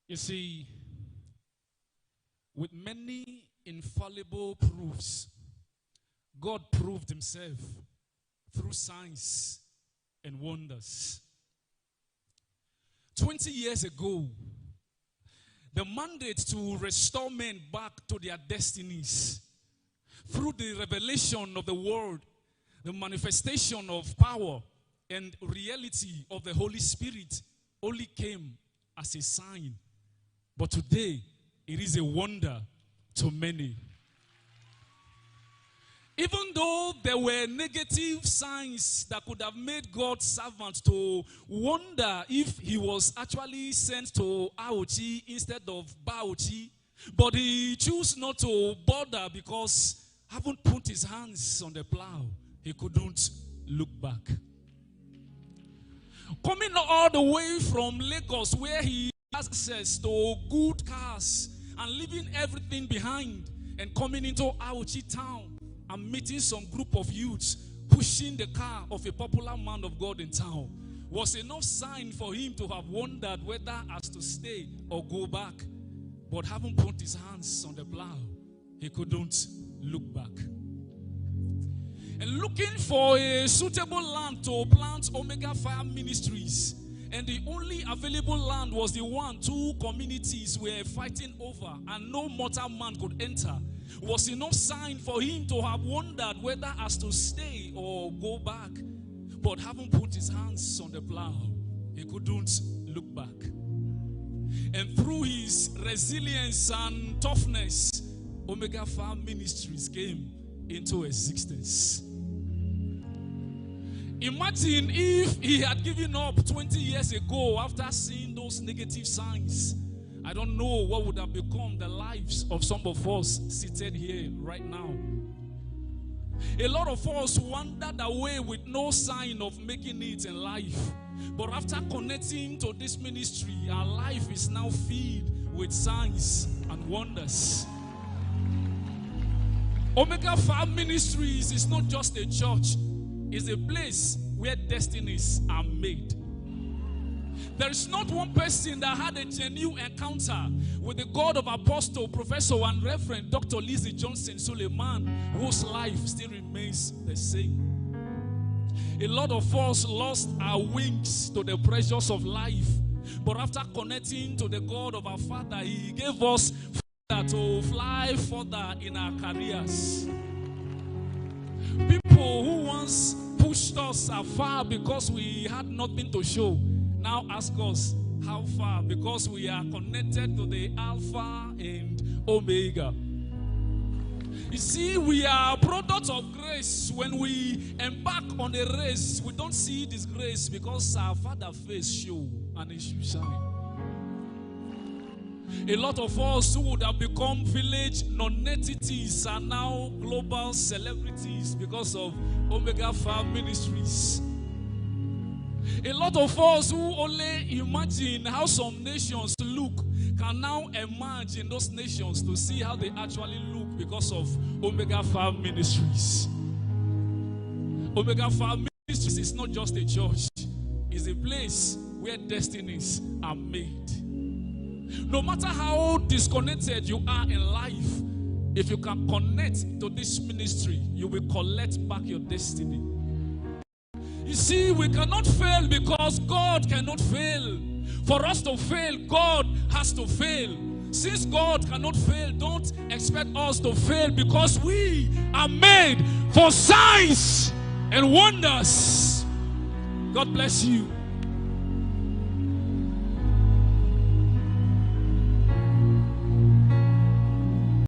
You see, with many infallible proofs, God proved himself through signs and wonders. 20 years ago, the mandate to restore men back to their destinies through the revelation of the word, the manifestation of power and reality of the Holy Spirit only came as a sign. But today, it is a wonder to many. Even though there were negative signs that could have made God's servant to wonder if he was actually sent to Aochi instead of Baochi, but he chose not to bother because having put his hands on the plow, he couldn't look back. Coming all the way from Lagos, where he has access to good cars and leaving everything behind, and coming into Aochi town and meeting some group of youths pushing the car of a popular man of God in town, was enough sign for him to have wondered whether as to stay or go back. But having put his hands on the plow, he couldn't look back. And looking for a suitable land to plant Omega Fire Ministries, and the only available land was the one two communities were fighting over and no mortal man could enter, was enough sign for him to have wondered whether as to stay or go back. But having put his hands on the plow, he couldn't look back. And through his resilience and toughness, Omega Fire Ministries came into existence. Imagine if he had given up 20 years ago after seeing those negative signs. I don't know what would have become the lives of some of us seated here right now. A lot of us wandered away with no sign of making it in life. But after connecting to this ministry, our life is now filled with signs and wonders. Omega Fire Ministries is not just a church. It's a place where destinies are made. There is not one person that had a genuine encounter with the God of Apostle, Professor, and Reverend Dr. Lizzie Johnson Suleiman, whose life still remains the same. A lot of us lost our wings to the pressures of life, but after connecting to the God of our Father, He gave us to fly further in our careers. People who once pushed us afar because we had nothing to show now ask us how far, because we are connected to the Alpha and Omega. You see, we are products of grace. When we embark on a race, we don't see this grace because our Father's face show and it should shine. A lot of us who would have become village non-entities are now global celebrities because of Omega Fire Ministries. A lot of us who only imagine how some nations look can now emerge in those nations to see how they actually look because of Omega Fire Ministries. Omega Fire Ministries is not just a church. It's a place where destinies are made. No matter how disconnected you are in life, if you can connect to this ministry, you will collect back your destiny. You see, we cannot fail because God cannot fail. For us to fail, God has to fail. Since God cannot fail, don't expect us to fail because we are made for signs and wonders. God bless you.